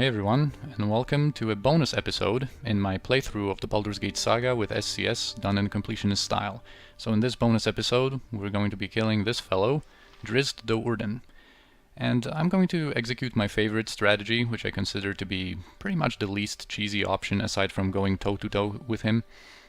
Hey everyone, and welcome to a bonus episode in my playthrough of the Baldur's Gate Saga with SCS done in Completionist style. So in this bonus episode, we're going to be killing this fellow, Drizzt the Urden. And I'm going to execute my favorite strategy, which I consider to be pretty much the least cheesy option aside from going toe-to-toe with him.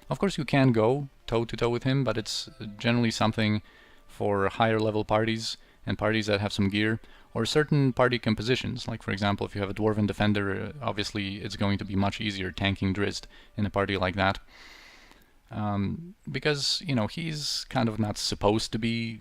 Of course you can go toe-to-toe with him, but it's generally something for higher level parties and parties that have some gear, or certain party compositions, like for example if you have a Dwarven Defender, obviously it's going to be much easier tanking Drizzt in a party like that. Because, you know, he's kind of not supposed to be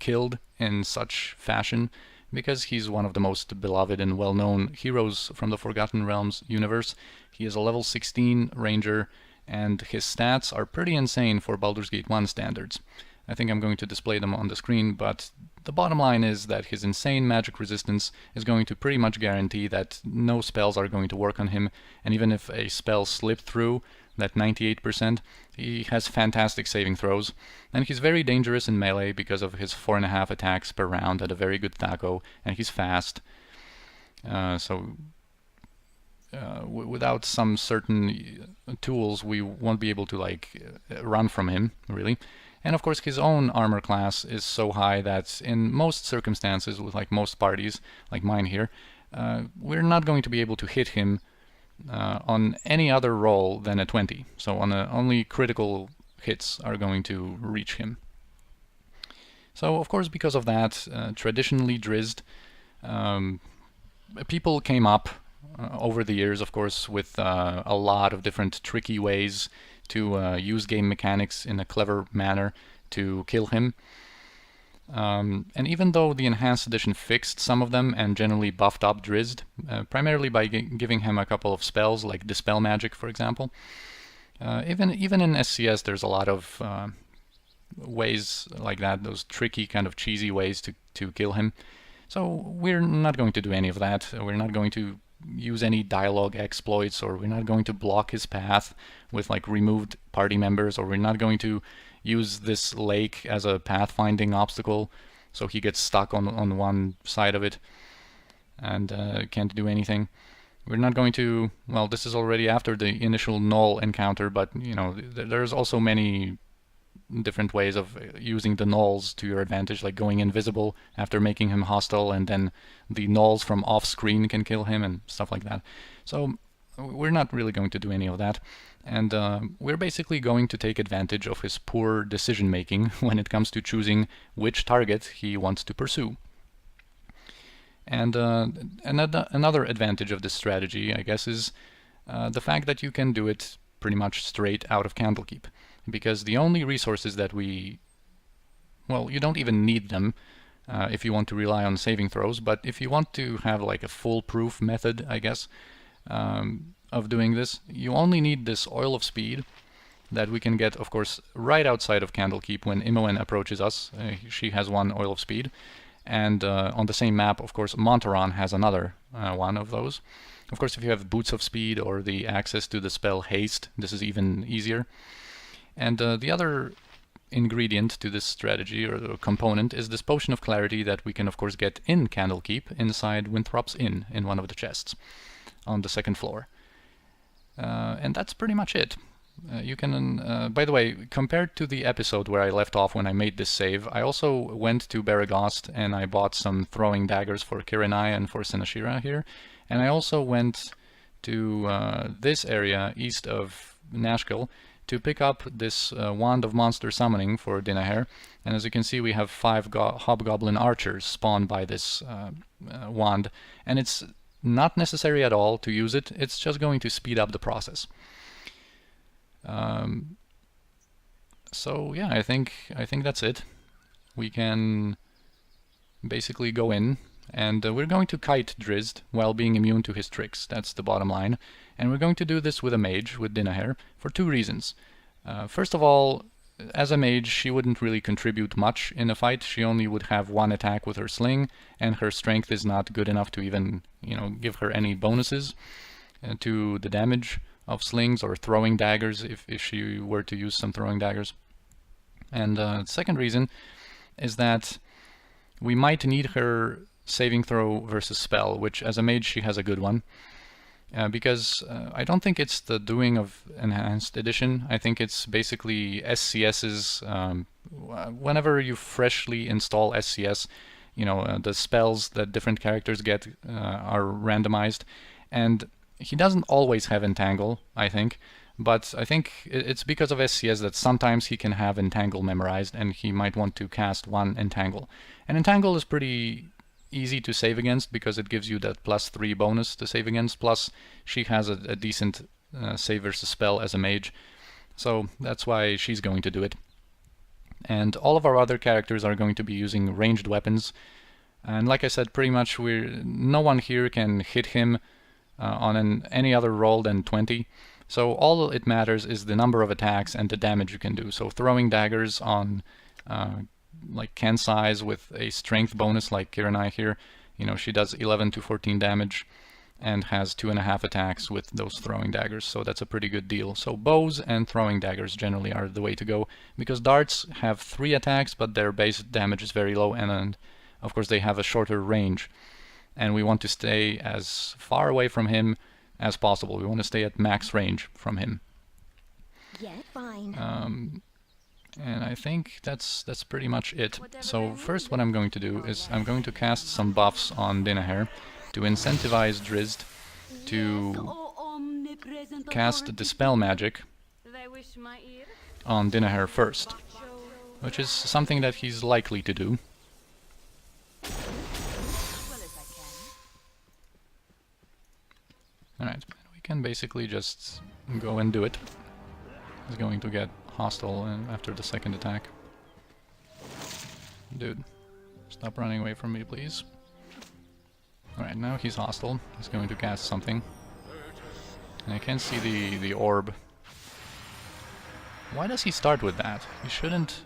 killed in such fashion, because he's one of the most beloved and well-known heroes from the Forgotten Realms universe. He is a level 16 ranger, and his stats are pretty insane for Baldur's Gate 1 standards. I think I'm going to display them on the screen, but the bottom line is that his insane magic resistance is going to pretty much guarantee that no spells are going to work on him, and even if a spell slipped through that 98%, he has fantastic saving throws, and he's very dangerous in melee because of his 4.5 attacks per round at a very good thaco, and he's fast. Without some certain tools, we won't be able to run from him, really. And of course his own armor class is so high that in most circumstances, with most parties, like mine here, we're not going to be able to hit him on any other roll than a 20. So only critical hits are going to reach him. So of course because of that, traditionally Drizzt, people came up over the years, of course, with a lot of different tricky ways to use game mechanics in a clever manner to kill him. And even though the Enhanced Edition fixed some of them and generally buffed up Drizzt, primarily by giving him a couple of spells like Dispel Magic, for example, even in SCS there's a lot of ways like that, those tricky kind of cheesy ways to kill him. So we're not going to do any of that. We're not going to use any dialogue exploits, or we're not going to block his path with removed party members, or we're not going to use this lake as a pathfinding obstacle so he gets stuck on one side of it and can't do anything. We're not going to, well, this is already after the initial null encounter, but you know, there's also many different ways of using the nulls to your advantage, like going invisible after making him hostile, and then the nulls from off screen can kill him and stuff like that. So we're not really going to do any of that, and we're basically going to take advantage of his poor decision making when it comes to choosing which target he wants to pursue. And another advantage of this strategy, I guess, is the fact that you can do it pretty much straight out of Candlekeep, because the only resources that you don't even need them if you want to rely on saving throws, but if you want to have a foolproof method, I guess, of doing this, you only need this Oil of Speed that we can get, of course, right outside of Candlekeep when Imoen approaches us. She has one Oil of Speed, and on the same map, of course, Montaron has another one of those. Of course, if you have Boots of Speed or the access to the spell Haste, this is even easier. And the other ingredient to this strategy, or the component, is this Potion of Clarity that we can of course get in Candlekeep inside Winthrop's Inn in one of the chests on the second floor. And that's pretty much it. You can, by the way, compared to the episode where I left off when I made this save, I also went to Baragost and I bought some throwing daggers for Kirinai and for Sinashira here, and I also went to this area east of Nashkel to pick up this Wand of Monster Summoning for Dinaher, and as you can see we have 5 Hobgoblin Archers spawned by this wand, and it's not necessary at all to use it, it's just going to speed up the process. So yeah, I think that's it. We can basically go in, and we're going to kite Drizzt while being immune to his tricks. That's the bottom line. And we're going to do this with a mage, with Dinaher, for 2 reasons. First of all, as a mage, she wouldn't really contribute much in a fight. She only would have 1 attack with her sling, and her strength is not good enough to even, give her any bonuses to the damage of slings or throwing daggers if she were to use some throwing daggers. And the second reason is that we might need her saving throw versus spell, which as a mage she has a good one. Because I don't think it's the doing of Enhanced Edition. I think it's basically SCS's. Whenever you freshly install SCS, you know, the spells that different characters get are randomized, and he doesn't always have Entangle, I think, but I think it's because of SCS that sometimes he can have Entangle memorized, and he might want to cast one Entangle. And Entangle is pretty easy to save against because it gives you that +3 bonus to save against, plus she has a decent save versus spell as a mage, so that's why she's going to do it. And all of our other characters are going to be using ranged weapons, and like I said, pretty much no one here can hit him on any other roll than 20, so all it matters is the number of attacks and the damage you can do. So throwing daggers on like Kensai's with a strength bonus like Kiranai here, you know, she does 11 to 14 damage and has 2.5 attacks with those throwing daggers, so that's a pretty good deal. So bows and throwing daggers generally are the way to go, because darts have 3 attacks but their base damage is very low, and of course they have a shorter range, and we want to stay as far away from him as possible. We want to stay at max range from him. Yeah, fine. And I think that's pretty much it. So first what I'm going to do is I'm going to cast some buffs on Dinaher to incentivize Drizzt to cast Dispel Magic on Dinaher first, which is something that he's likely to do. Alright, we can basically just go and do it. He's going to get hostile after the second attack. Dude, stop running away from me, please. Alright, now he's hostile. He's going to cast something. And I can't see the orb. Why does he start with that? He shouldn't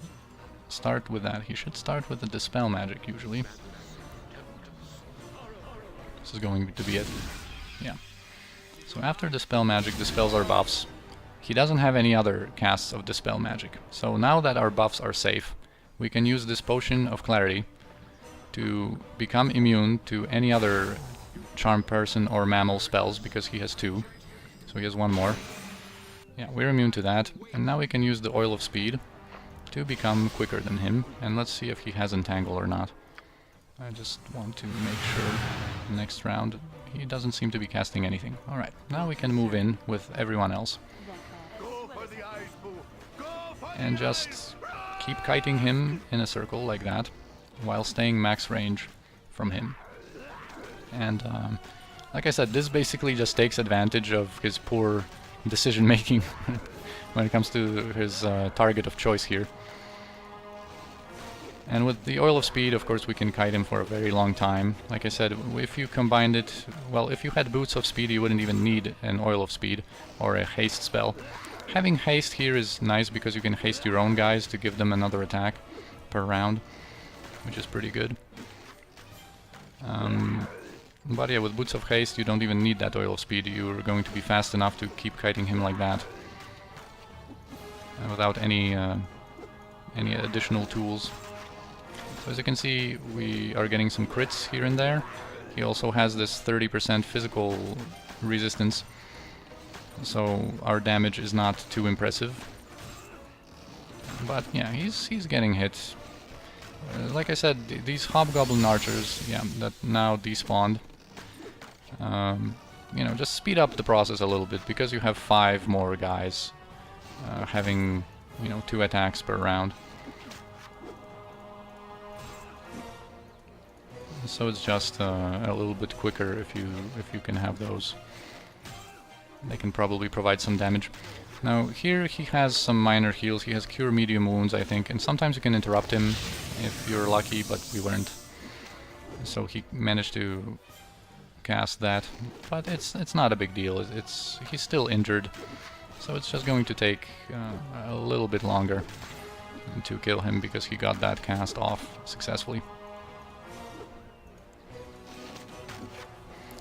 start with that. He should start with the Dispel Magic, usually. This is going to be it. Yeah. So after Dispel Magic dispels our buffs, he doesn't have any other casts of Dispel Magic. So now that our buffs are safe, we can use this Potion of Clarity to become immune to any other Charm Person or Mammal spells, because he has 2. So he has 1 more. Yeah, we're immune to that. And now we can use the Oil of Speed to become quicker than him. And let's see if he has Entangle or not. I just want to make sure next round he doesn't seem to be casting anything. Alright, now we can move in with everyone else. And just keep kiting him in a circle like that, while staying max range from him. And like I said, this basically just takes advantage of his poor decision making when it comes to his target of choice here. And with the Oil of Speed, of course, we can kite him for a very long time. Like I said, if you combined it, well, if you had Boots of Speed, you wouldn't even need an Oil of Speed or a haste spell. Having haste here is nice because you can haste your own guys to give them another attack per round, which is pretty good. But yeah, with Boots of Haste, you don't even need that Oil of Speed. You're going to be fast enough to keep kiting him like that, without any additional tools. So as you can see, we are getting some crits here and there. He also has this 30% physical resistance, so our damage is not too impressive. But yeah, he's getting hit. Like I said, these Hobgoblin Archers, yeah, that now despawned, you know, just speed up the process a little bit, because you have 5 more guys having, you know, 2 attacks per round. So it's just a little bit quicker if you can have those. They can probably provide some damage. Now here he has some minor heals. He has Cure Medium Wounds, I think, and sometimes you can interrupt him if you're lucky, but we weren't. So he managed to cast that, but it's not a big deal. He's still injured, so it's just going to take a little bit longer to kill him because he got that cast off successfully.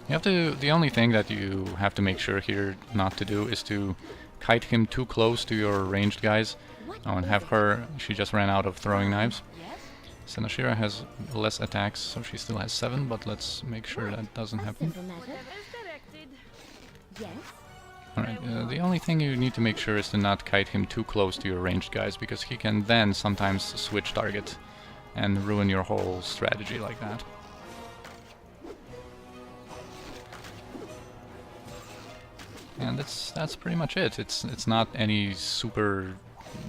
You have to. The only thing that you have to make sure here not to do is to kite him too close to your ranged guys. Oh, and have her. She just ran out of throwing knives. Senashira has less attacks, so she still has 7, but let's make sure that doesn't happen. Yes. Alright, the only thing you need to make sure is to not kite him too close to your ranged guys, because he can then sometimes switch target and ruin your whole strategy like that. And that's pretty much it. It's not any super,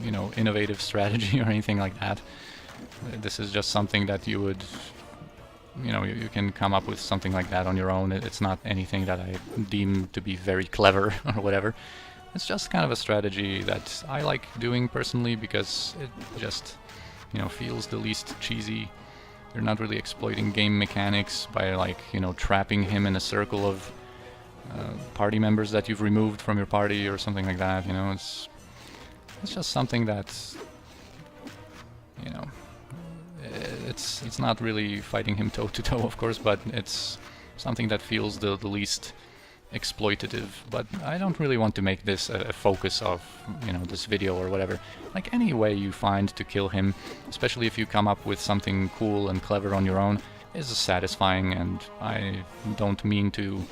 you know, innovative strategy or anything like that. This is just something that you would, you know, you can come up with something like that on your own. It's not anything that I deem to be very clever or whatever. It's just kind of a strategy that I like doing personally because it just, you know, feels the least cheesy. You're not really exploiting game mechanics by, like, you know, trapping him in a circle of party members that you've removed from your party or something like that. You know, it's just something that, you know, it's not really fighting him toe to toe, of course, but it's something that feels the least exploitative. But I don't really want to make this a focus of, you know, this video or whatever. Like, any way you find to kill him, especially if you come up with something cool and clever on your own, is satisfying, and I don't mean to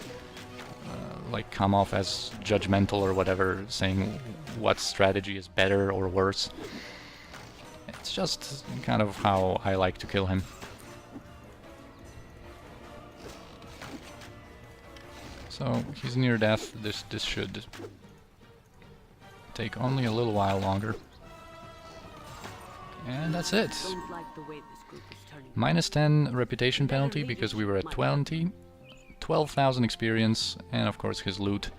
like come off as judgmental or whatever, saying what strategy is better or worse. It's just kind of how I like to kill him. So he's near death. This should take only a little while longer. And that's it. Minus 10 reputation penalty because we were at 20. 12,000 experience, and of course his loot.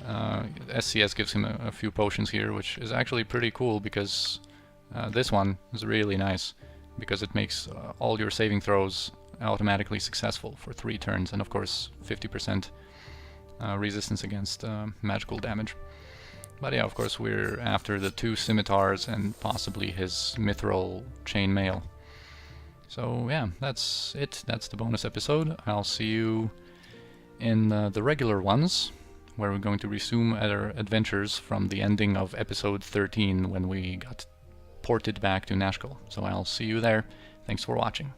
SCS gives him a few potions here, which is actually pretty cool because this one is really nice because it makes all your saving throws automatically successful for 3 turns, and of course 50% resistance against magical damage. But yeah, of course we're after the 2 scimitars and possibly his mithril chainmail. So yeah, that's it. That's the bonus episode. I'll see you in the regular ones, where we're going to resume our adventures from the ending of episode 13 when we got ported back to Nashkel. So I'll see you there. Thanks for watching.